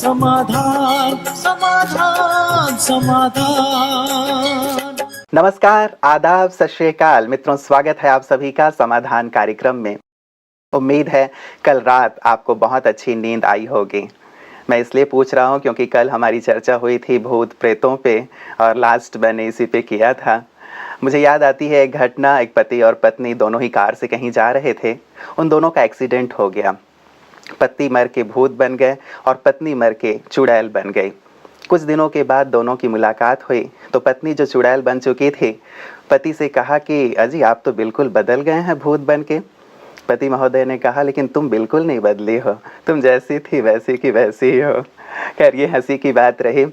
समाधान समाधान समाधान। नमस्कार, आदाब, सत श्री अकाल मित्रों, स्वागत है आप सभी का समाधान कार्यक्रम में। उम्मीद है कल रात आपको बहुत अच्छी नींद आई होगी। मैं इसलिए पूछ रहा हूँ क्योंकि कल हमारी चर्चा हुई थी भूत प्रेतों पे और लास्ट मैंने इसी पे किया था। मुझे याद आती है एक घटना, एक पति और पत्नी दोनों ही कार से कहीं जा रहे थे। उन दोनों का एक्सीडेंट हो गया। पति मर के भूत बन गए और पत्नी मर के चुड़ैल बन गई। कुछ दिनों के बाद दोनों की मुलाकात हुई तो पत्नी जो चुड़ैल बन चुकी थी, पति से कहा कि अजी आप तो बिल्कुल बदल गए हैं भूत बन के। पति महोदय ने कहा लेकिन तुम बिल्कुल नहीं बदली हो, तुम जैसी थी वैसी की वैसी ही हो। खैर ये हंसी की बात रही।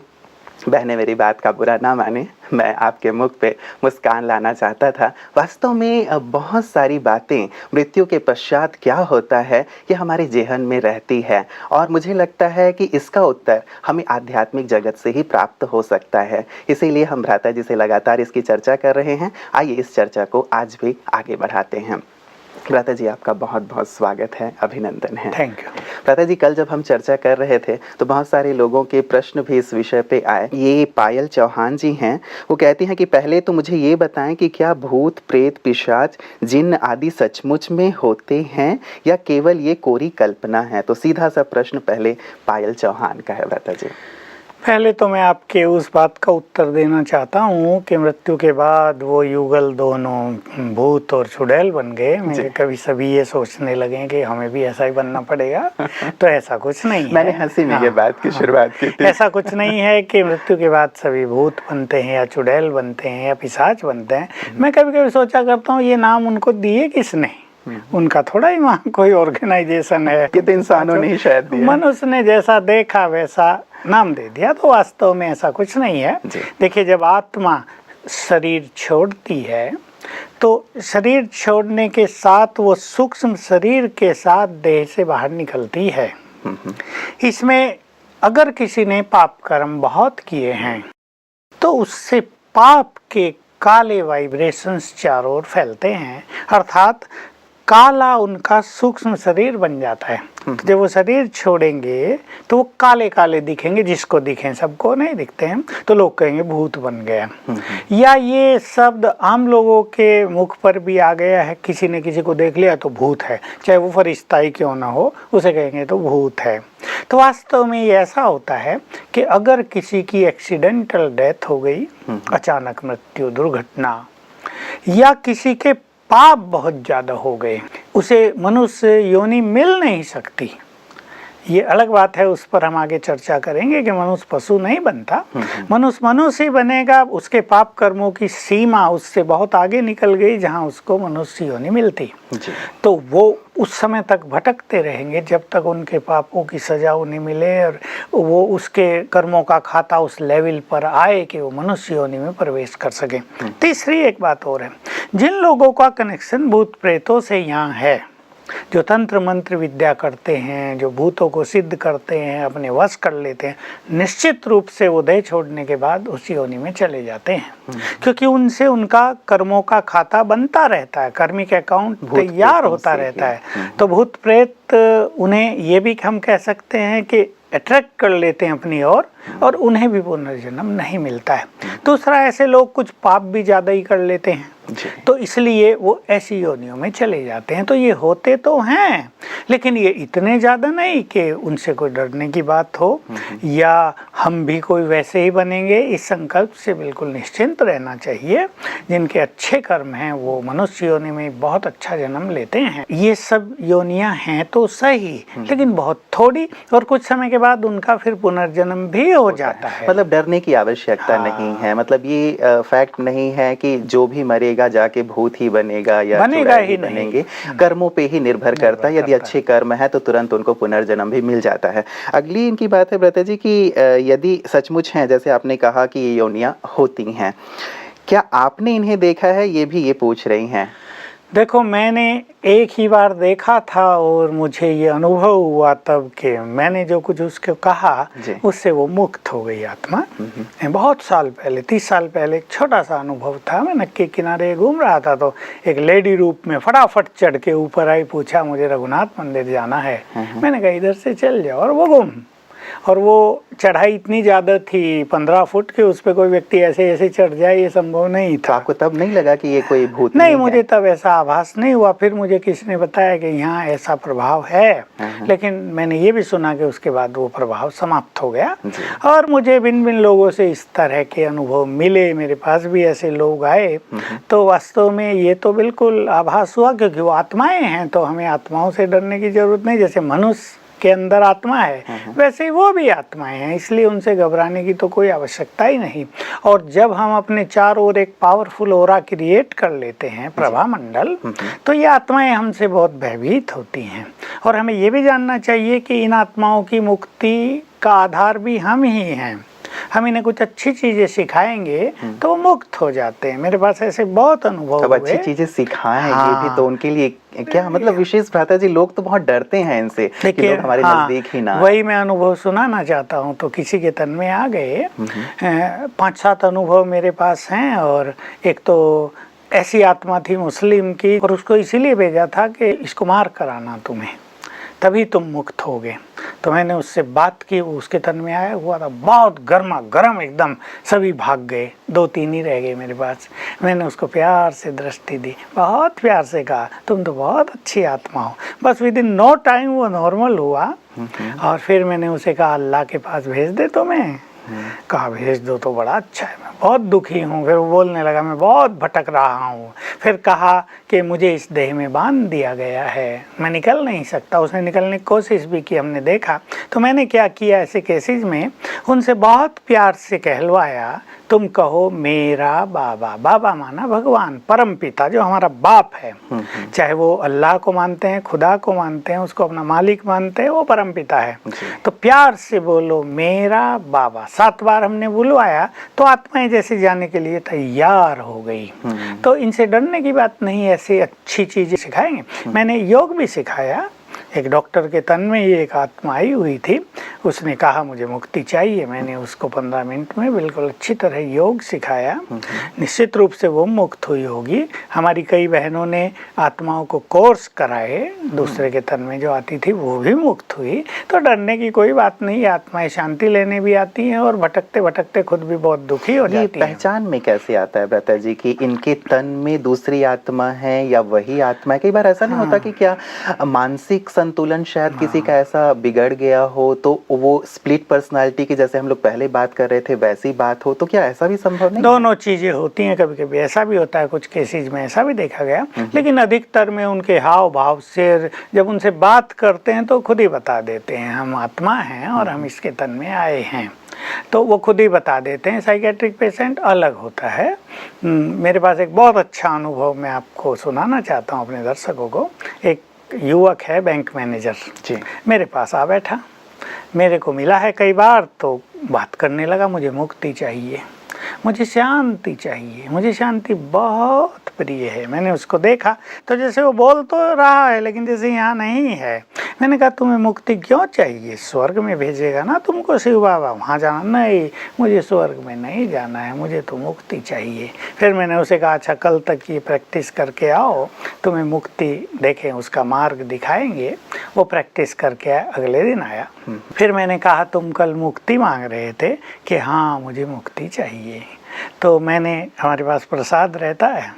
बहने मेरी बात का बुरा ना माने, मैं आपके मुख पे मुस्कान लाना चाहता था। वास्तव में बहुत सारी बातें मृत्यु के पश्चात क्या होता है ये हमारे जेहन में रहती है और मुझे लगता है कि इसका उत्तर हमें आध्यात्मिक जगत से ही प्राप्त हो सकता है। इसीलिए हम भ्राता जी से लगातार इसकी चर्चा कर रहे हैं। आइए इस चर्चा को आज भी आगे बढ़ाते हैं। भ्राता जी आपका बहुत बहुत स्वागत है, अभिनंदन है। Thank you. भ्राता जी कल जब हम चर्चा कर रहे थे तो बहुत सारे लोगों के प्रश्न भी इस विषय पे आए। ये पायल चौहान जी हैं, वो कहती हैं कि पहले तो मुझे ये बताएं कि क्या भूत प्रेत पिशाच जिन्न आदि सचमुच में होते हैं या केवल ये कोरी कल्पना है। तो सीधा सा प्रश्न पहले पायल चौहान का है भ्राता जी। पहले तो मैं आपके उस बात का उत्तर देना चाहता हूँ कि मृत्यु के बाद वो युगल दोनों भूत और चुड़ैल बन गए। मेरे कभी सभी ये सोचने लगे कि हमें भी ऐसा ही बनना पड़ेगा, तो ऐसा कुछ नहीं है। मैंने हंसी में ये बात की शुरुआत की थी। ऐसा कुछ नहीं है कि मृत्यु के बाद सभी भूत बनते हैं या चुड़ैल बनते हैं या पिशाच बनते हैं। मैं कभी कभी सोचा करता हूँ ये नाम उनको दिए किसने, उनका थोड़ा ही वहाँ कोई ऑर्गेनाइजेशन है। ये तो इंसानों ने ही शायद दिया। मनुष्य ने जैसा देखा वैसा नाम दे दिया, तो वास्तव में ऐसा कुछ नहीं है। देखिए जब आत्मा शरीर छोड़ती है तो शरीर छोड़ने के साथ वो सूक्ष्म शरीर के साथ देह से बाहर निकलती है। इसमें अगर किसी ने पाप कर्म बहुत किए हैं तो उससे पाप के काले वाइब्रेशंस चारों ओर फैलते हैं, अर्थात काला उनका सूक्ष्म शरीर बन जाता है। जब वो शरीर छोड़ेंगे तो वो काले काले दिखेंगे, जिसको दिखें, सबको नहीं दिखते हैं, तो लोग कहेंगे भूत बन गया। या ये शब्द आम लोगों के मुख पर भी आ गया है, किसी ने किसी को देख लिया तो भूत है, चाहे वो फरिश्ता ही क्यों ना हो, उसे कहेंगे तो भूत है। तो वास्तव में ये ऐसा होता है कि अगर किसी की एक्सीडेंटल डेथ हो गई, अचानक मृत्यु, दुर्घटना, या किसी के पाप बहुत ज्यादा हो गए, उसे मनुष्य योनि मिल नहीं सकती। ये अलग बात है, उस पर हम आगे चर्चा करेंगे कि मनुष्य पशु नहीं बनता, मनुष्य मनुष्य ही बनेगा। उसके पाप कर्मों की सीमा उससे बहुत आगे निकल गई जहाँ उसको मनुष्य योनि मिलती, तो वो उस समय तक भटकते रहेंगे जब तक उनके पापों की सजा उन्हें मिले और वो उसके कर्मों का खाता उस लेवल पर आए कि वो मनुष्य योनि में प्रवेश कर सके। तीसरी एक बात और है, जिन लोगों का कनेक्शन भूत प्रेतों से यहाँ है, जो तंत्र मंत्र विद्या करते हैं, जो भूतों को सिद्ध करते हैं, अपने वश कर लेते हैं, निश्चित रूप से वो देह छोड़ने के बाद उसी योनि में चले जाते हैं, क्योंकि उनसे उनका कर्मों का खाता बनता रहता है, कर्मिक अकाउंट तैयार होता रहता है। तो भूत प्रेत उन्हें ये भी हम कह सकते हैं कि अट्रैक्ट कर लेते हैं अपनी ओर और उन्हें भी पुनर्जन्म नहीं मिलता है। दूसरा, ऐसे लोग कुछ पाप भी ज़्यादा ही कर लेते हैं, तो इसलिए वो ऐसी योनियों में चले जाते हैं। तो ये होते तो हैं, लेकिन ये इतने ज़्यादा नहीं कि उनसे कोई डरने की बात हो या हम भी कोई वैसे ही बनेंगे। इस संकल्प से बिल्कुल निश्चिंत रहना चाहिए। जिनके अच्छे कर्म हैं वो मनुष्य योनि में बहुत अच्छा जन्म लेते हैं। ये सब योनियां हैं तो सही, लेकिन बहुत थोड़ी, और कुछ समय के बाद उनका फिर पुनर्जन्म भी हो जाता है। मतलब डरने की आवश्यकता नहीं है। मतलब ये फैक्ट नहीं है कि जो भी मरेगा जाके भूत ही बनेगा या बनेगा ही बनेंगे। कर्मों पे ही निर्भर करता है। यदि अच्छे कर्म है तो तुरंत उनको पुनर्जन्म भी मिल जाता है। अगली इनकी बात है भ्राता जी कि यदि सचमुच है, जैसे आपने कहा कि ये योनियां होती हैं, क्या आपने इन्हें देखा है, ये भी ये पूछ रही हैं। देखो, मैंने एक ही बार देखा था और मुझे ये अनुभव हुआ तब कि मैंने जो कुछ उसको कहा उससे वो मुक्त हो गई आत्मा। बहुत साल पहले, 30 साल पहले एक छोटा सा अनुभव था। मैं नक्की किनारे घूम रहा था तो एक लेडी रूप में फटाफट चढ़ के ऊपर आई, पूछा मुझे रघुनाथ मंदिर जाना है। मैंने कहा इधर से चल जाओ, और वो गुम। और वो चढ़ाई इतनी ज़्यादा थी 15 फुट के, उस पर कोई व्यक्ति ऐसे ऐसे चढ़ जाए ये संभव नहीं तो था। आपको तब नहीं लगा कि ये कोई भूत नहीं, मुझे तब ऐसा आभास नहीं हुआ। फिर मुझे किसी ने बताया कि यहाँ ऐसा प्रभाव है, लेकिन मैंने ये भी सुना कि उसके बाद वो प्रभाव समाप्त हो गया। और मुझे भिन्न भिन्न लोगों से इस तरह के अनुभव मिले, मेरे पास भी ऐसे लोग आए। तो वास्तव में ये तो बिल्कुल आभास हुआ, क्योंकि वो आत्माएं हैं, तो हमें आत्माओं से डरने की जरूरत नहीं। जैसे मनुष्य के अंदर आत्मा है, वैसे ही वो भी आत्माएं हैं, इसलिए उनसे घबराने की तो कोई आवश्यकता ही नहीं। और जब हम अपने चारों ओर एक पावरफुल ऑरा क्रिएट कर लेते हैं, प्रभा मंडल, तो ये आत्माएं हमसे बहुत भयभीत होती हैं। और हमें ये भी जानना चाहिए कि इन आत्माओं की मुक्ति का आधार भी हम ही हैं। हम इन्हें कुछ अच्छी चीजें सिखाएंगे तो वो मुक्त हो जाते हैं। मेरे पास ऐसे बहुत अनुभव अब हुए। अच्छी चीजें सिखाएं, हाँ। ये भी तो उनके लिए क्या मतलब विशेष भ्राता जी, लोग तो बहुत डरते हैं इनसे कि लोग हमारे नजदीक ही ना। वही मैं अनुभव सुनाना चाहता हूँ। तो किसी के तन में आ गए, 5-7 अनुभव मेरे पास हैं। और एक तो ऐसी आत्मा थी मुस्लिम की, और उसको इसीलिए भेजा था कि इसको मार कराना तुम्हें, तभी तुम मुक्त होगे। तो मैंने उससे बात की, उसके तन में आया हुआ था, बहुत गर्मा गर्म एकदम, सभी भाग गए, 2-3 ही रह गए मेरे पास। मैंने उसको प्यार से दृष्टि दी, बहुत प्यार से कहा तुम तो बहुत अच्छी आत्मा हो। बस विद इन नो टाइम वो नॉर्मल हुआ। और फिर मैंने उसे कहा अल्लाह के पास भेज दे तो मैं कहा भेज दो तो बड़ा अच्छा है, मैं बहुत दुखी हूँ। फिर वो बोलने लगा मैं बहुत भटक रहा हूँ। फिर कहा कि मुझे इस देह में बांध दिया गया है, मैं निकल नहीं सकता। उसने निकलने की कोशिश भी की, हमने देखा। तो मैंने क्या किया, ऐसे केसेस में उनसे बहुत प्यार से कहलवाया तुम कहो मेरा बाबा। बाबा माना भगवान, परम पिता, जो हमारा बाप है। चाहे वो अल्लाह को मानते हैं, खुदा को मानते हैं, उसको अपना मालिक मानते हैं, वो परम पिता है। तो प्यार से बोलो मेरा बाबा। 7 बार हमने बुलवाया तो आत्माएं जैसे जाने के लिए तैयार हो गई। तो इनसे डरने की बात नहीं, ऐसी अच्छी चीजें सिखाएंगे। मैंने योग भी सिखाया। एक डॉक्टर के तन में ही एक आत्मा आई हुई थी, उसने कहा मुझे मुक्ति चाहिए। मैंने उसको 15 मिनट में बिल्कुल अच्छी तरह योग सिखाया। निश्चित रूप से वो मुक्त हुई होगी। हमारी कई बहनों ने आत्माओं को कोर्स कराए, दूसरे के तन में जो आती थी वो भी मुक्त हुई। तो डरने की कोई बात नहीं, आत्माएं शांति लेने भी आती हैं और भटकते भटकते खुद भी बहुत दुखी हो जाती हैं। पहचान में कैसे आता है भ्राता जी कि इनके तन में दूसरी आत्मा है या वही आत्मा है? कई बार ऐसा नहीं होता कि क्या मानसिक संतुलन शायद किसी का ऐसा बिगड़ गया हो तो वो स्प्लिट पर्सनालिटी की, जैसे हम लोग पहले बात कर रहे थे, वैसी बात हो, तो क्या ऐसा भी संभव नहीं? दोनों चीजें होती हैं, कभी कभी ऐसा भी होता है, कुछ केसेस में ऐसा भी देखा गया। लेकिन अधिकतर में उनके हाव भाव से, जब उनसे बात करते हैं तो खुद ही बता देते हैं हम आत्मा हैं और हम इसके तन में आए हैं, तो वो खुद ही बता देते हैं। साइकेट्रिक पेशेंट अलग होता है। मेरे पास एक बहुत अच्छा अनुभव मैं आपको सुनाना चाहता हूँ अपने दर्शकों को। एक युवक है, बैंक मैनेजर जी, मेरे पास आ बैठा, मेरे को मिला है कई बार, तो बात करने लगा मुझे मुक्ति चाहिए, मुझे शांति चाहिए, मुझे शांति बहुत प्रिय है। मैंने उसको देखा तो जैसे वो बोल तो रहा है लेकिन जैसे यहाँ नहीं है। मैंने कहा तुम्हें मुक्ति क्यों चाहिए? स्वर्ग में भेजेगा ना तुमको शिव बाबा, वहाँ जाना? नहीं, मुझे स्वर्ग में नहीं जाना है, मुझे तो मुक्ति चाहिए। फिर मैंने उसे कहा अच्छा कल तक ये प्रैक्टिस करके आओ, तुम्हें मुक्ति देखें, उसका मार्ग दिखाएंगे। वो प्रैक्टिस करके आया, अगले दिन आया। फिर मैंने कहा तुम कल मुक्ति मांग रहे थे कि हाँ मुझे मुक्ति चाहिए। तो मैंने, हमारे पास प्रसाद रहता है,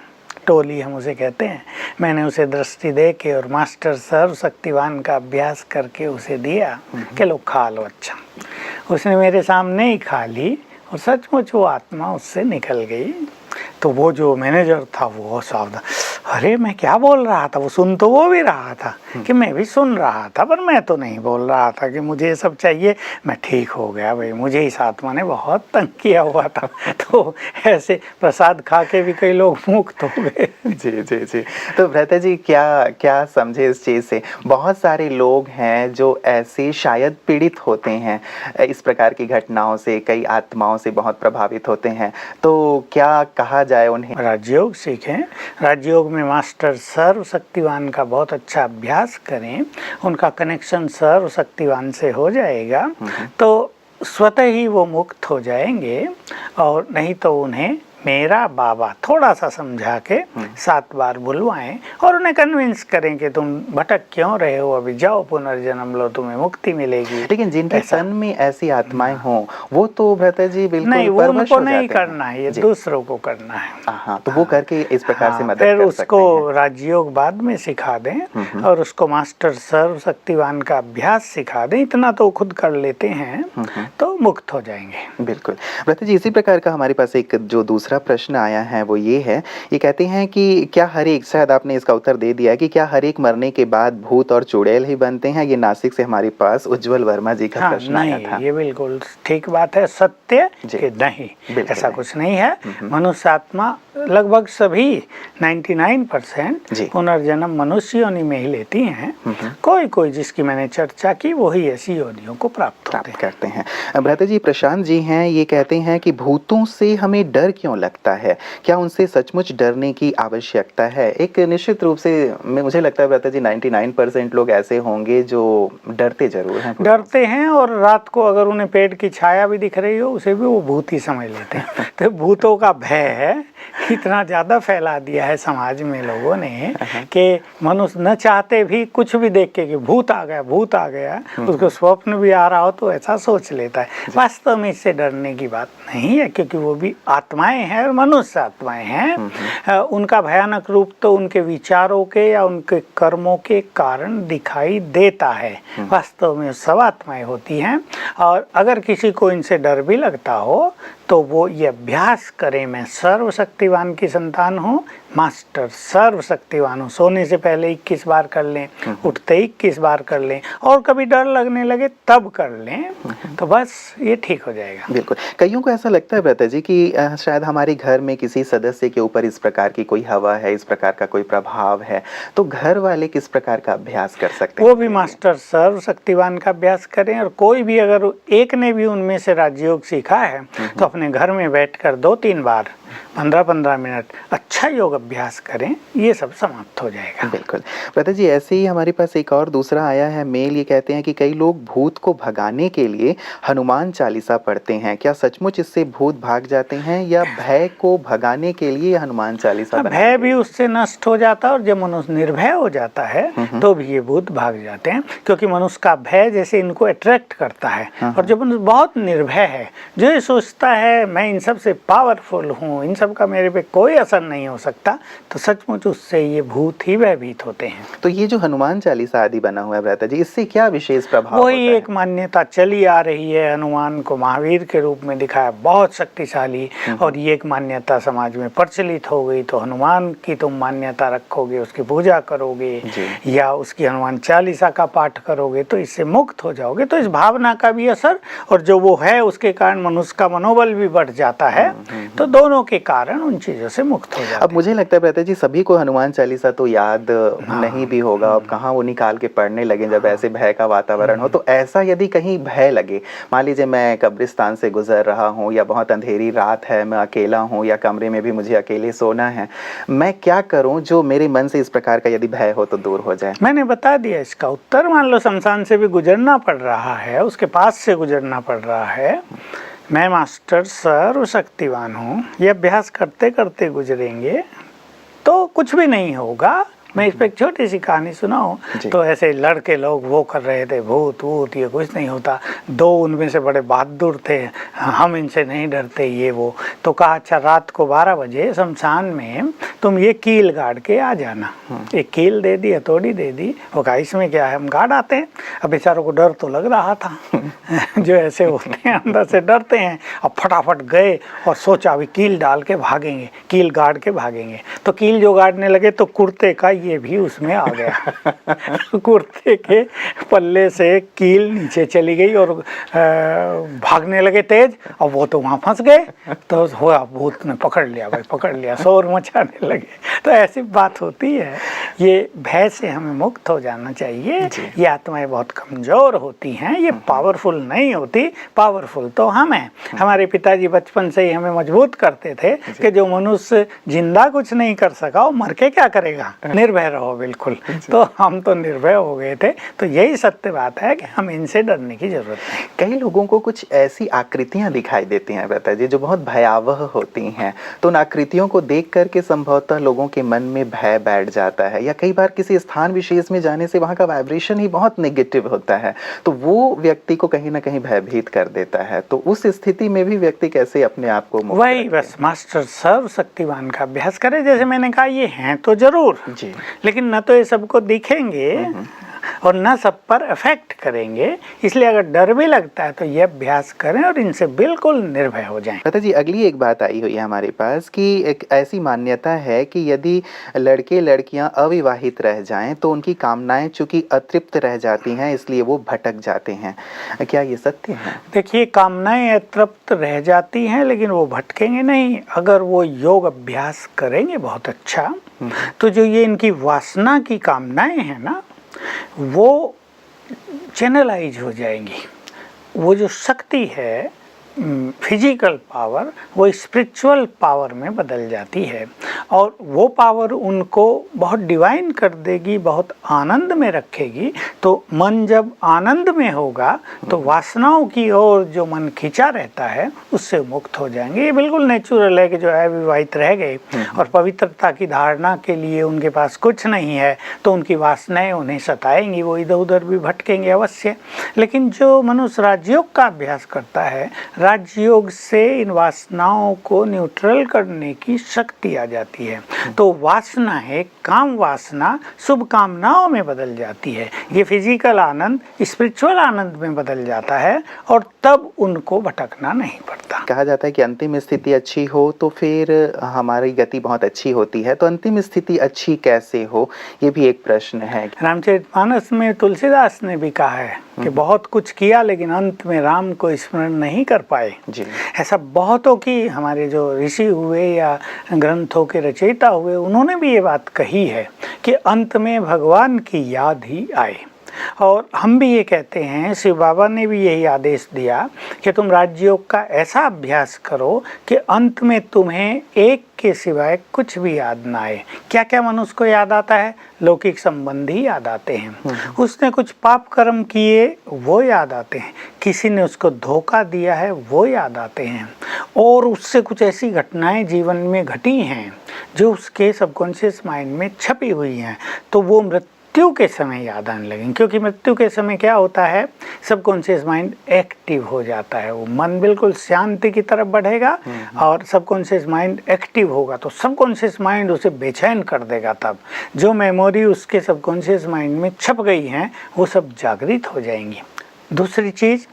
टोली हम उसे कहते हैं, मैंने उसे दृष्टि दे के और मास्टर सर्वशक्तिवान का अभ्यास करके उसे दिया कि लो खा लो। अच्छा, उसने मेरे सामने ही खा ली और सचमुच वो आत्मा उससे निकल गई। तो वो जो मैनेजर था वो सावधान, अरे मैं क्या बोल रहा था, वो सुन तो वो भी रहा था कि मैं भी सुन रहा था, पर मैं तो नहीं बोल रहा था कि मुझे ये सब चाहिए। मैं ठीक हो गया भाई, मुझे इस आत्मा ने बहुत तंग किया हुआ था। तो ऐसे प्रसाद खा के भी कई लोग मुक्त हो गए। जी जी जी। तो भ्राता जी क्या क्या समझे इस चीज़ से? बहुत सारे लोग हैं जो ऐसे शायद पीड़ित होते हैं इस प्रकार की घटनाओं से, कई आत्माओं से बहुत प्रभावित होते हैं, तो क्या कहा जाए उन्हें? राजयोग सीखें, राजयोग में मास्टर सर्वशक्तिवान का बहुत अच्छा अभ्यास करें, उनका कनेक्शन सर्वशक्तिवान से हो जाएगा तो स्वतः ही वो मुक्त हो जाएंगे। और नहीं तो उन्हें मेरा बाबा थोड़ा सा समझा के 7 बार बुलवाएं और उन्हें कन्विंस करें कि तुम भटक क्यों रहे हो, अभी जाओ पुनर्जन्म लो, तुम्हें मुक्ति मिलेगी। लेकिन जिनके तन में ऐसी आत्माएं हों वो तो भ्राता जी बिल्कुल नहीं, वो परवश उनको हो नहीं जाते करना है, ये दूसरों को करना है। हाँ, तो वो करके इस प्रकार से मदद फिर कर उसको सकते हैं। राजयोग बाद में सिखा दें और उसको मास्टर सर्व शक्तिवान का अभ्यास सिखा दें, इतना तो खुद कर लेते हैं तो मुक्त हो जाएंगे। बिल्कुल भ्राता जी, इसी प्रकार का हमारे पास एक जो दूसरा प्रश्न आया है वो ये है, ये कहते हैं कि क्या हर एक, शायद आपने इसका उत्तर दे दिया कि क्या हर एक मरने के बाद भूत और चुड़ैल ही बनते हैं? ये नासिक से हमारे पास उज्जवल वर्मा जी का प्रश्न आया था। ये बिल्कुल ठीक बात है, सत्य कि नहीं, ऐसा कुछ नहीं है। मनुष्य आत्मा लगभग सभी 99% पुनर्जन्म मनुष्य योनि में ही लेती हैं। कोई कोई जिसकी मैंने चर्चा की वही ऐसी योनियों को प्राप्त करते हैं। भ्राता जी, प्रशांत जी हैं, ये कहते हैं कि भूतों से हमें डर क्यों लगता है? क्या उनसे सचमुच डरने की आवश्यकता है? एक निश्चित रूप से मुझे लगता है भ्राता जी 99% लोग ऐसे होंगे जो डरते जरूर हैं। डरते हैं, और रात को अगर उन्हें पेड़ की छाया भी दिख रही हो उसे भी वो भूत ही समझ लेते हैं। तो भूतों का भय इतना ज़्यादा फैला दिया है समाज में लोगों ने कि मनुष्य न चाहते भी कुछ भी देख के कि भूत आ गया, भूत आ गया, उसको स्वप्न भी आ रहा हो तो ऐसा सोच लेता है। वास्तव में इससे डरने की बात नहीं है, क्योंकि वो भी आत्माएं हैं और मनुष्य आत्माएं हैं। उनका भयानक रूप तो उनके विचारों के या उनके कर्मों के कारण दिखाई देता है। वास्तव में सब आत्माएं होती हैं, और अगर किसी को इनसे डर भी लगता हो तो वो ये अभ्यास करे, मैं सर्वशक्तिवान की संतान हूँ, मास्टर सर्वशक्तिवान हूँ। सोने से पहले 21 बार कर लें, उठते 21 बार कर लें, और कभी डर लगने लगे तब कर लें, तो बस ये ठीक हो जाएगा। बिल्कुल। कईयों को ऐसा लगता है भ्राता जी कि शायद हमारे घर में किसी सदस्य के ऊपर इस प्रकार की कोई हवा है, इस प्रकार का कोई प्रभाव है, तो घर वाले किस प्रकार का अभ्यास कर सकते हैं? वो भी मास्टर सर्वशक्तिवान का अभ्यास करें, और कोई भी अगर एक ने भी उनमें से राजयोग सीखा है तो अपने घर में बैठकर 2-3 बार 15-15 मिनट अच्छा योग अभ्यास करें, ये सब समाप्त हो जाएगा। बिल्कुल। भ्राता जी, ऐसे ही हमारे पास एक और दूसरा आया है मेल। ये कहते हैं कि कई लोग भूत को भगाने के लिए हनुमान चालीसा पढ़ते हैं, क्या सचमुच इससे भूत भाग जाते हैं, या भय को भगाने के लिए हनुमान चालीसा? भय भी उससे नष्ट हो जाता है, और जब मनुष्य निर्भय हो जाता है तो भी ये भूत भाग जाते हैं, क्योंकि मनुष्य का भय जैसे इनको अट्रैक्ट करता है। और जब मनुष्य बहुत निर्भय है, जो ये सोचता है मैं इन सब से पावरफुल हूँ, इन सब का मेरे पे कोई असर नहीं हो सकता, तो सचमुच उससे ये भूत ही भयभीत होते हैं। तो ये जो हनुमान चालीसा आदि बना हुआ है भ्राता जी, इससे क्या विशेष प्रभाव? वही एक मान्यता चली आ रही है, हनुमान को महावीर के रूप में दिखाया, बहुत शक्तिशाली, और ये एक मान्यता समाज में प्रचलित हो गई। तो हनुमान की तुम मान्यता रखोगे, उसकी पूजा करोगे या उसकी हनुमान चालीसा का पाठ करोगे तो इससे मुक्त हो जाओगे। तो इस भावना का भी असर, और जो वो है उसके कारण मनुष्य का मनोबल भी बढ़ जाता है, तो दोनों के कारण उन चीजों से मुक्त हो जाते। अब मुझे लगता है भ्राता जी सभी को हनुमान चालीसा तो याद नहीं भी होगा, अब कहाँ वो निकाल के पढ़ने लगे जब ऐसे भय का वातावरण हो। तो ऐसा यदि कहीं भय लगे, मान लीजिए मैं कब्रिस्तान से गुजर रहा हूँ, या बहुत अंधेरी रात है, मैं अकेला हूँ, या कमरे में भी मुझे अकेले सोना है, मैं क्या करूँ जो मेरे मन से इस प्रकार का यदि भय हो तो दूर हो जाए? मैंने बता दिया इसका उत्तर। मान लो शमशान से भी गुजरना पड़ रहा है, उसके पास से गुजरना पड़ रहा है, मैं मास्टर सर्वशक्तिवान हूँ, ये अभ्यास करते करते गुजरेंगे तो कुछ भी नहीं होगा। मैं इस पर एक छोटी सी कहानी सुनाऊं। तो ऐसे लड़के लोग वो कर रहे थे, भूत वूत ये कुछ नहीं होता। 2 उनमें से बड़े बहादुर थे, हम इनसे नहीं डरते, ये वो। तो कहा अच्छा रात को 12 बजे शमशान में तुम ये कील गाड़ के आ जाना। एक कील दे दी, हथौड़ी दे दी। वो कहा इसमें क्या है, हम गाड़ आते हैं। अब बेचारों को डर तो लग रहा था जो ऐसे होते हैं अंदर से डरते हैं। अब फटाफट गए और सोचा अभी कील डाल के भागेंगे, कील गाड़ के भागेंगे। तो कील जो गाड़ने लगे तो कुर्ते का ये भी उसमें आ गया कुर्ते के पल्ले से कील नीचे चली गई और भागने लगे तेज, और वो तो वहाँ फंस गए। तो हुआ भूत ने पकड़ लिया, भाई पकड़ लिया, शोर मचाने लगे। तो ऐसी बात होती है। ये भय से हमें मुक्त हो जाना चाहिए। ये आत्माएं बहुत कमजोर होती हैं, ये पावरफुल नहीं होती। पावरफुल तो हम हैं। हमारे पिताजी बचपन से ही हमें मजबूत करते थे कि जो मनुष्य जिंदा कुछ नहीं कर सका वो मर के क्या करेगा। निर्भय रहो बिल्कुल। तो हम तो निर्भय हो गए थे। तो यही सत्य बात है कि हम इनसे डरने की जरूरत नहीं। कई लोगों को कुछ ऐसी आकृतियां दिखाई देती हैं बता जी, जो बहुत भयावह होती हैं, तो उन आकृतियों को देख करके संभवतः लोगों के मन में भय बैठ जाता है, या कई बार किसी स्थान विशेष में जाने से वहाँ का वाइब्रेशन ही बहुत नेगेटिव होता है, तो वो व्यक्ति को कहीं ना कहीं भयभीत कर देता है। तो उस स्थिति में भी व्यक्ति कैसे अपने आप को वही बस मास्टर सर्वशक्तिमान का अभ्यास करे। जैसे मैंने कहा, ये हैं तो जरूर जी, लेकिन न तो ये सबको दिखेंगे और न सब पर इफेक्ट करेंगे। इसलिए अगर डर भी लगता है तो ये अभ्यास करें और इनसे बिल्कुल निर्भय हो जाएं। पता जी, अगली एक बात आई हुई है हमारे पास कि एक ऐसी मान्यता है कि यदि लड़के लड़कियां अविवाहित रह जाएं तो उनकी कामनाएं चूंकि अतृप्त रह जाती हैं, इसलिए वो भटक जाते हैं। क्या ये सत्य है? देखिए, कामनाएं अतृप्त रह जाती हैं लेकिन वो भटकेंगे नहीं। अगर वो योग अभ्यास करेंगे बहुत अच्छा, तो जो ये इनकी वासना की कामनाएं हैं ना, वो चैनलाइज हो जाएंगी। वो जो शक्ति है, फिजिकल पावर, वो स्पिरिचुअल पावर में बदल जाती है और वो पावर उनको बहुत डिवाइन कर देगी, बहुत आनंद में रखेगी। तो मन जब आनंद में होगा तो वासनाओं की ओर जो मन खिंचा रहता है उससे मुक्त हो जाएंगे। ये बिल्कुल नेचुरल है कि जो अविवाहित रह गए और पवित्रता की धारणा के लिए उनके पास कुछ नहीं है तो उनकी वासनाएं उन्हें सताएंगी, वो इधर उधर भी भटकेंगे अवश्य। लेकिन जो मनुष्य राजयोग का अभ्यास करता है, राजयोग से इन वासनाओं को न्यूट्रल करने की शक्ति आ जाती है। तो वासना है, काम वासना शुभ कामनाओं में बदल जाती है। ये फिजिकल आनंद स्पिरिचुअल आनंद में बदल जाता है और तब उनको भटकना नहीं पड़ता। कहा जाता है कि अंतिम स्थिति अच्छी हो तो फिर हमारी गति बहुत अच्छी होती है, तो अंतिम स्थिति अच्छी कैसे हो, ये भी एक प्रश्न है। रामचरितमानस में तुलसीदास ने भी कहा है कि बहुत कुछ किया लेकिन अंत में राम को स्मरण नहीं कर पाए जी। ऐसा बहुतों की, हमारे जो ऋषि हुए या ग्रंथों के रचयिता हुए, उन्होंने भी ये बात कही है कि अंत में भगवान की याद ही आए। और हम भी ये कहते हैं, शिव बाबा ने भी यही आदेश दिया कि तुम राजयोग का ऐसा अभ्यास करो कि अंत में तुम्हें एक के सिवाय कुछ भी याद ना आए। क्या क्या मनुष्य को याद आता है? लौकिक संबंधी याद आते हैं, उसने कुछ पाप कर्म किए वो याद आते हैं, किसी ने उसको धोखा दिया है वो याद आते हैं, और उससे कुछ ऐसी घटनाएं जीवन में घटी हैं जो उसके सबकॉन्शियस माइंड में छपी हुई हैं, तो वो मृत्यु के समय याद आने लगेंगे। क्योंकि मृत्यु के समय क्या होता है, सबकॉन्शियस माइंड एक्टिव हो जाता है, वो मन बिल्कुल शांति की तरफ बढ़ेगा और सबकॉन्शियस माइंड एक्टिव होगा तो सबकॉन्शियस माइंड उसे बेचैन कर देगा। तब जो मेमोरी उसके सबकॉन्शियस माइंड में छप गई हैं वो सब जागृत हो जाएंगी। दूसरी चीज,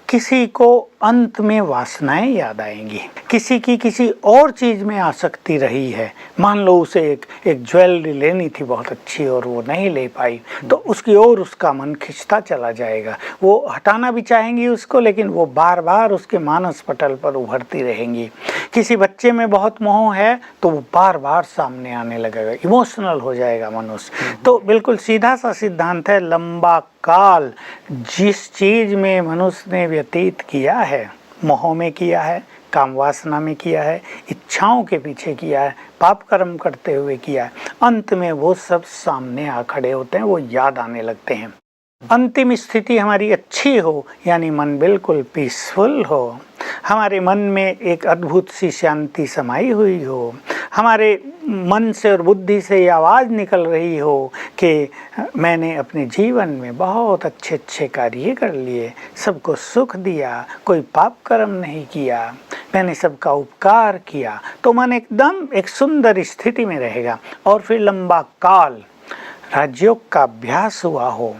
किसी को अंत में वासनाएं याद आएंगी, किसी की किसी और चीज में आसक्ति रही है, मान लो उसे एक ज्वेलरी लेनी थी बहुत अच्छी और वो नहीं ले पाई, तो उसकी ओर उसका मन खिंचता चला जाएगा। वो हटाना भी चाहेंगी उसको, लेकिन वो बार बार उसके मानस पटल पर उभरती रहेंगी। किसी बच्चे में बहुत मोह है तो वो बार बार सामने आने लगेगा, इमोशनल हो जाएगा मनुष्य। तो बिल्कुल सीधा सा सिद्धांत है, लंबा काल जिस चीज में मनुष्य ने व्यतीत किया है, मोह में किया है, काम वासना में किया है, इच्छाओं के पीछे किया है, पाप कर्म करते हुए किया है, अंत में वो सब सामने आ खड़े होते हैं, वो याद आने लगते हैं। अंतिम स्थिति हमारी अच्छी हो, यानी मन बिल्कुल पीसफुल हो, हमारे मन में एक अद्भुत सी शांति समाई हुई हो, हमारे मन से और बुद्धि से ये आवाज़ निकल रही हो कि मैंने अपने जीवन में बहुत अच्छे अच्छे कार्य कर लिए, सबको सुख दिया, कोई पाप कर्म नहीं किया, मैंने सबका उपकार किया, तो मन एकदम एक सुंदर स्थिति में रहेगा। और फिर लंबा काल राजयोग का अभ्यास हुआ हो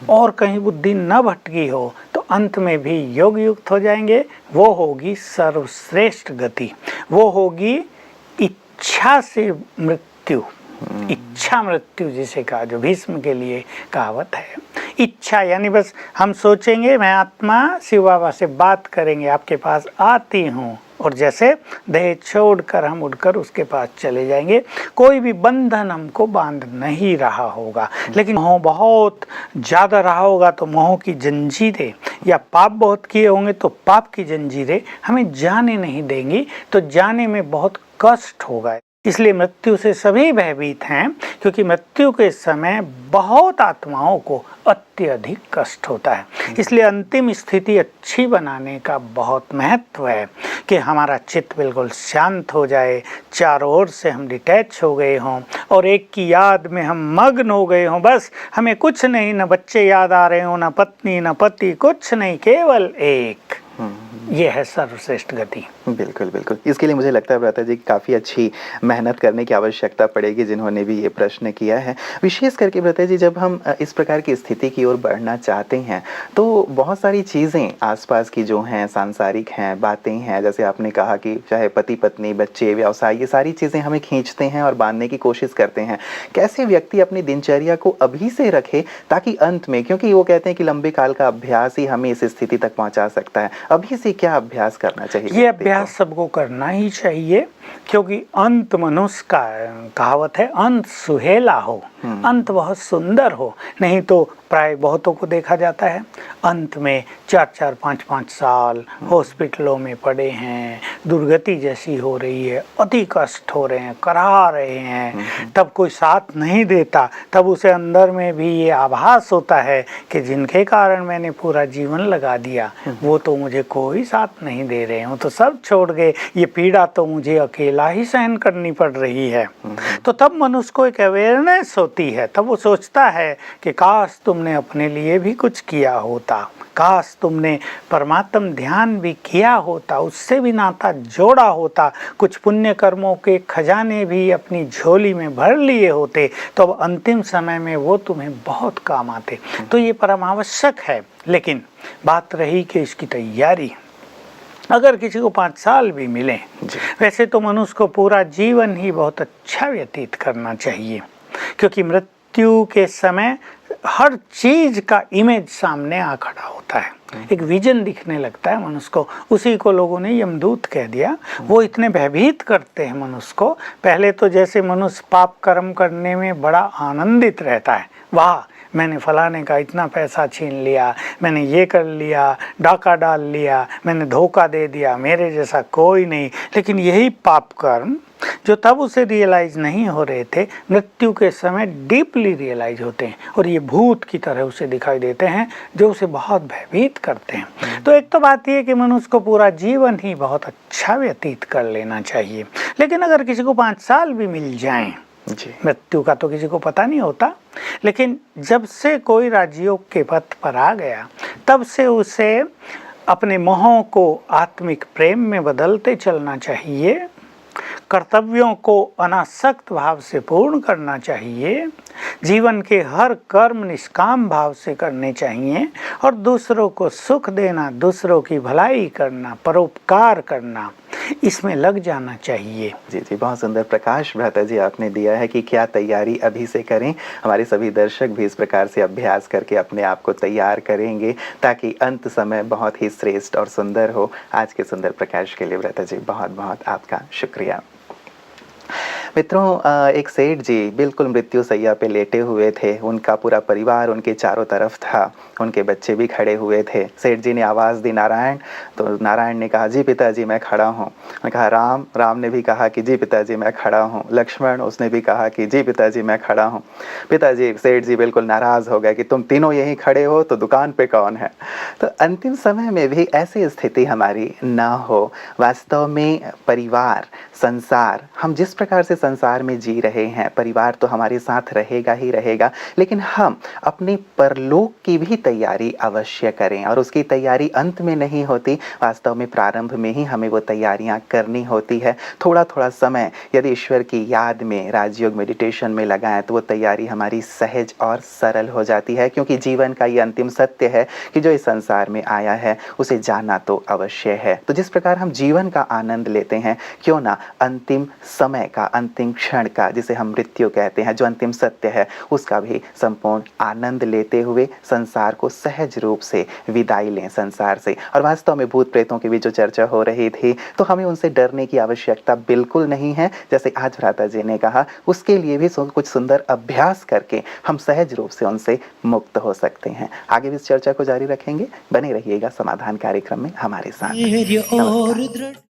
और कहीं बुद्धि न भटकी हो तो अंत में भी योग युक्त हो जाएंगे। वो होगी सर्वश्रेष्ठ गति, वो होगी इच्छा से मृत्यु, इच्छा मृत्यु जिसे कहा, जो भीष्म के लिए कहावत है। इच्छा यानी बस हम सोचेंगे, मैं आत्मा शिव बाबा से बात करेंगे, आपके पास आती हूँ, और जैसे देह छोड़कर हम उड़कर उसके पास चले जाएंगे। कोई भी बंधन हमको बांध नहीं रहा होगा, लेकिन मोह बहुत ज़्यादा रहा होगा तो मोह की जंजीरें, या पाप बहुत किए होंगे तो पाप की जंजीरें हमें जाने नहीं देंगी, तो जाने में बहुत कष्ट होगा। इसलिए मृत्यु से सभी भयभीत हैं, क्योंकि मृत्यु के समय बहुत आत्माओं को अत्यधिक कष्ट होता है। इसलिए अंतिम स्थिति अच्छी बनाने का बहुत महत्व है कि हमारा चित्त बिल्कुल शांत हो जाए, चारों ओर से हम डिटैच हो गए हों और एक की याद में हम मग्न हो गए हों। बस हमें कुछ नहीं, न बच्चे याद आ रहे हों, न पत्नी, न पति, कुछ नहीं, केवल एक। ये है सर्वश्रेष्ठ गति। बिल्कुल बिल्कुल। इसके लिए मुझे लगता है भ्राता जी काफ़ी अच्छी मेहनत करने की आवश्यकता पड़ेगी जिन्होंने भी ये प्रश्न किया है। विशेष करके भ्राता जी जब हम इस प्रकार की स्थिति की ओर बढ़ना चाहते हैं तो बहुत सारी चीज़ें आसपास की जो हैं, सांसारिक हैं, बातें हैं, जैसे आपने कहा कि चाहे पति पत्नी, बच्चे, व्यवसाय, ये सारी चीज़ें हमें खींचते हैं और बांधने की कोशिश करते हैं। कैसे व्यक्ति अपनी दिनचर्या को अभी से रखे ताकि अंत में, क्योंकि वो कहते हैं कि लंबे काल का अभ्यास ही हमें इस स्थिति तक पहुँचा सकता है, अभी से क्या अभ्यास करना चाहिए? ये अभ्यास सबको करना ही चाहिए, क्योंकि अंत मनुष्य का कहावत है, अंत सुहेला हो, अंत बहुत सुंदर हो। नहीं तो प्राय बहुतों को देखा जाता है अंत में 4-4, 5-5 साल हॉस्पिटलों में पड़े हैं, दुर्गति जैसी हो रही है, अति कष्ट हो रहे हैं, करा रहे हैं, तब कोई साथ नहीं देता। तब उसे अंदर में भी ये आभास होता है कि जिनके कारण मैंने पूरा जीवन लगा दिया वो तो मुझे कोई साथ नहीं दे रहे हैं, वो तो सब छोड़ गए, ये पीड़ा तो मुझे अकेला ही सहन करनी पड़ रही है। तो तब मनुष्य को एक अवेयरनेस होती है, तब वो सोचता है कि काश तुमने अपने लिए भी कुछ किया होता, काश तुमने परमात्म ध्यान भी किया होता, उससे भी नाता जोड़ा होता, कुछ पुण्य कर्मों के खजाने भी अपनी झोली में भर लिए होते, तो अब अंतिम समय में वो तुम्हें बहुत काम आते। तो ये परम आवश्यक है। लेकिन बात रही कि इसकी तैयारी, अगर किसी को 5 साल भी मिले, वैसे तो मनुष्य को पूरा जीवन ही बहुत अच्छा व्यतीत करना चाहिए, क्योंकि मृत्यु के समय हर चीज का इमेज सामने आ खड़ा होता है, एक विजन दिखने लगता है मनुष्य को। उसी को लोगों ने यमदूत कह दिया। वो इतने भयभीत करते हैं मनुष्य को। पहले तो जैसे मनुष्य पाप कर्म करने में बड़ा आनंदित रहता है, वाह मैंने फलाने का इतना पैसा छीन लिया, मैंने ये कर लिया, डाका डाल लिया, मैंने धोखा दे दिया, मेरे जैसा कोई नहीं। लेकिन यही पाप कर्म जो तब उसे रियलाइज नहीं हो रहे थे, मृत्यु के समय डीपली रियलाइज होते हैं और ये भूत की तरह उसे दिखाई देते हैं जो उसे बहुत भयभीत करते हैं। तो एक तो बात यह कि मनुष्य को पूरा जीवन ही बहुत अच्छा व्यतीत कर लेना चाहिए। लेकिन अगर किसी को 5 साल भी मिल जाएं, मृत्यु का तो किसी को पता नहीं होता, लेकिन जब से कोई राजयोग के पथ पर आ गया तब से उसे अपने मोहों को आत्मिक प्रेम में बदलते चलना चाहिए, कर्तव्यों को अनासक्त भाव से पूर्ण करना चाहिए, जीवन के हर कर्म निष्काम भाव से करने चाहिए और दूसरों को सुख देना, दूसरों की भलाई करना, परोपकार करना, इसमें लग जाना चाहिए। जी जी, बहुत सुंदर प्रकाश भ्राता जी आपने दिया है कि क्या तैयारी अभी से करें। हमारे सभी दर्शक भी इस प्रकार से अभ्यास करके अपने आप को तैयार करेंगे ताकि अंत समय बहुत ही श्रेष्ठ और सुंदर हो। आज के सुंदर प्रकाश के लिए भ्राता जी बहुत बहुत आपका शुक्रिया। मित्रों, एक सेठ जी बिल्कुल मृत्यु सैया पे लेटे हुए थे। उनका पूरा परिवार उनके चारों तरफ था, उनके बच्चे भी खड़े हुए थे। सेठ जी ने आवाज़ दी नारायण, तो नारायण ने कहा जी पिताजी मैं खड़ा हूँ। उन्होंने कहा राम, राम ने भी कहा कि जी पिताजी मैं खड़ा हूँ। लक्ष्मण, उसने भी कहा कि जी पिताजी मैं खड़ा हूँ। पिताजी, सेठ जी बिल्कुल नाराज़ हो गए कि तुम तीनों यहीं खड़े हो तो दुकान पे कौन है। तो अंतिम समय में भी ऐसी स्थिति हमारी ना हो। वास्तव में परिवार, संसार, हम जिस प्रकार से संसार में जी रहे हैं, परिवार तो हमारे साथ रहेगा ही रहेगा, लेकिन हम अपने परलोक की भी तैयारी अवश्य करें। और उसकी तैयारी अंत में नहीं होती, वास्तव में प्रारंभ में ही हमें वो तैयारियां करनी होती है। थोड़ा थोड़ा समय यदि ईश्वर की याद में, राजयोग मेडिटेशन में लगाएं तो वो तैयारी हमारी सहज और सरल हो जाती है, क्योंकि जीवन का ये अंतिम सत्य है कि जो इस संसार में आया है उसे जाना तो अवश्य है। तो जिस प्रकार हम जीवन का आनंद लेते हैं, क्यों ना अंतिम समय का, अंतिम क्षण का, जिसे हम मृत्यु कहते हैं, जो अंतिम सत्य है, उसका भी संपूर्ण आनंद लेते हुए संसार को सहज रूप से विदाई लें संसार से। और वास्तव में भूत प्रेतों की भी जो चर्चा हो रही थी, तो हमें उनसे डरने की आवश्यकता बिल्कुल नहीं है। जैसे आज भ्राता जी ने कहा, उसके लिए भी कुछ सुंदर अभ्यास करके हम सहज रूप से उनसे मुक्त हो सकते हैं। आगे भी इस चर्चा को जारी रखेंगे, बने रहिएगा समाधान कार्यक्रम में हमारे साथ।